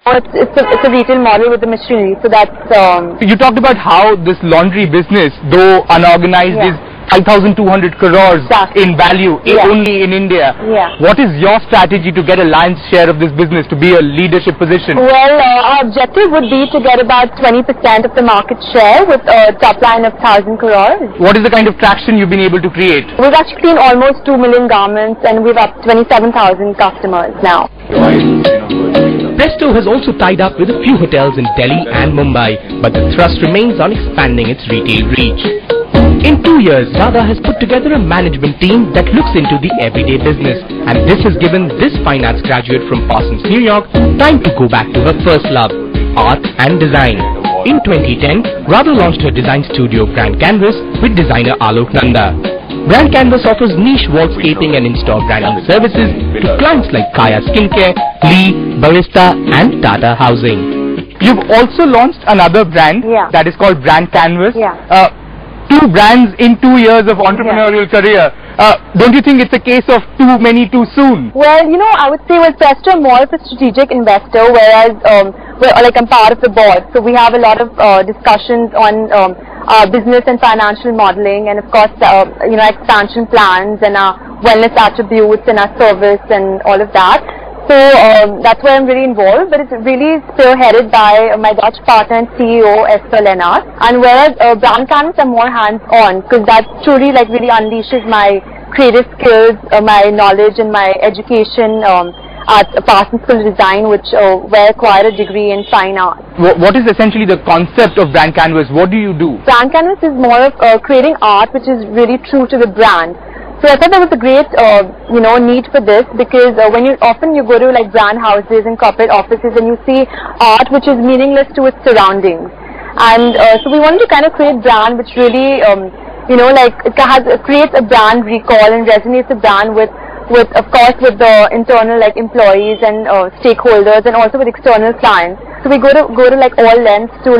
It's a retail model with the machinery, so that's... You talked about how this laundry business, though unorganized, is 5,200 crores in value only in India. What is your strategy to get a lion's share of this business, to be a leadership position? Well, our objective would be to get about 20% of the market share with a top line of 1,000 crores. What is the kind of traction you've been able to create? We've actually seen almost 2 million garments and we've up 27,000 customers now. Presto has also tied up with a few hotels in Delhi and Mumbai, but the thrust remains on expanding its retail reach. In 2 years, Radha has put together a management team that looks into the everyday business, and this has given this fine arts graduate from Parsons, New York, time to go back to her first love, art and design. In 2010, Radha launched her design studio Brand Canvas with designer Alok Nanda. Brand Canvas offers niche wallscaping and in-store branding services to clients like Kaya Skincare, Lee, Barista and Tata Housing. You've also launched another brand that is called Brand Canvas. 2 brands in 2 years of entrepreneurial career. Don't you think it's a case of too many too soon? Well, you know, I would say Presto is more of a strategic investor, whereas I'm part of the board. So we have a lot of discussions on business and financial modeling, and of course, expansion plans and our wellness attributes and our service and all of that. So that's why I'm really involved, but it's really spearheaded by my Dutch partner and CEO Esther Lennart. And whereas Brand Canvas are more hands-on, because that truly really unleashes my creative skills, my knowledge and my education at Parsons School of Design, where I acquired a degree in fine art. What is essentially the concept of Brand Canvas? What do you do? Brand Canvas is more of creating art which is really true to the brand. So I thought there was a great, need for this, because when you go to brand houses and corporate offices and you see art which is meaningless to its surroundings, and so we wanted to kind of create brand which really, creates a brand recall and resonates the brand with of course with the internal employees and stakeholders, and also with external clients. So we go to all lengths to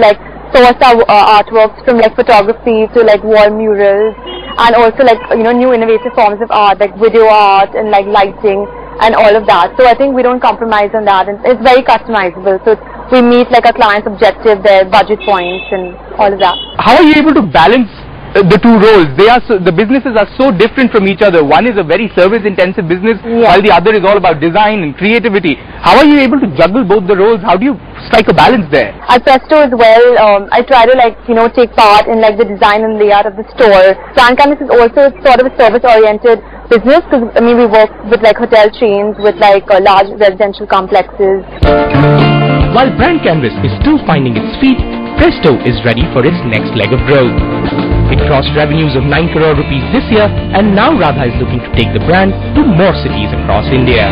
source our artworks, from photography to wall murals, and also new innovative forms of art like video art and lighting and all of that. So I think we don't compromise on that, and it's very customizable. So we meet our client's objective, their budget points and all of that. How are you able to balance the 2 roles? The businesses are so different from each other. One is a very service-intensive business, while the other is all about design and creativity. How are you able to juggle both the roles? How do you strike a balance there? At Presto as well, I try to take part in the design and layout of the store. Brand Canvas is also sort of a service-oriented business, because we work with hotel chains, with large residential complexes. While Brand Canvas is still finding its feet, Presto is ready for its next leg of growth. It crossed revenues of 9 crore rupees this year, and now Radha is looking to take the brand to more cities across India.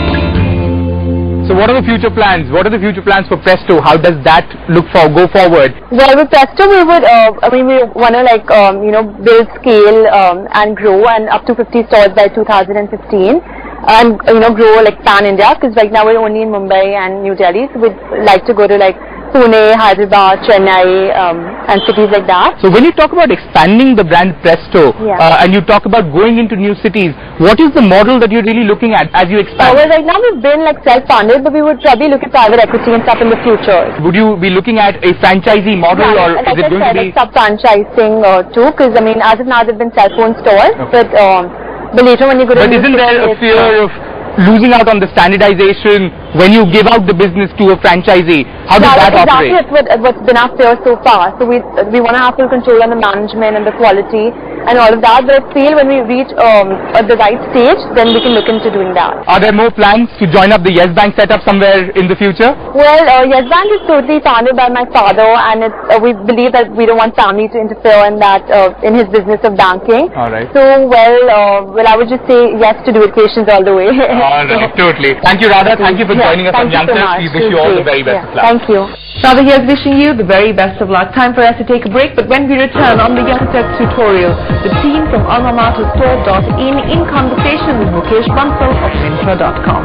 So what are the future plans? What are the future plans for Presto? How does that go forward? Well, with Presto we would, we want to build scale and grow, and up to 50 stores by 2015. And grow pan India, because right now we're only in Mumbai and New Delhi, so we'd like to go to Pune, Hyderabad, Chennai, and cities like that. So when you talk about expanding the brand Presto, and you talk about going into new cities, what is the model that you're really looking at as you expand? Well, right now we've been self-funded, but we would probably look at private equity and stuff in the future. Would you be looking at a franchisee model, or is it going to be sub-franchising too? Because as of now they've been cell phone stores, but later when you go to isn't there a fear of losing out on the standardization when you give out the business to a franchisee? How does that operate? Exactly, what's been our fear so far. So we want to have full control on the management and the quality and all of that. But I feel when we reach the right stage, then we can look into doing that. Are there more plans to join up the Yes Bank setup somewhere in the future? Well, Yes Bank is totally founded by my father, and we believe that we don't want family to interfere in that in his business of banking. All right. So I would just say yes to educations all the way. All right, totally. Thank you, Radha. Thank you for joining us on Youngsters. We wish you all the very best of luck. Thank you. Radha here's wishing you the very best of luck. Time for us to take a break, but when we return on the Youngsters tutorial, the team from almamaterstore.in in conversation with Mukesh Bansal of Myntra.com.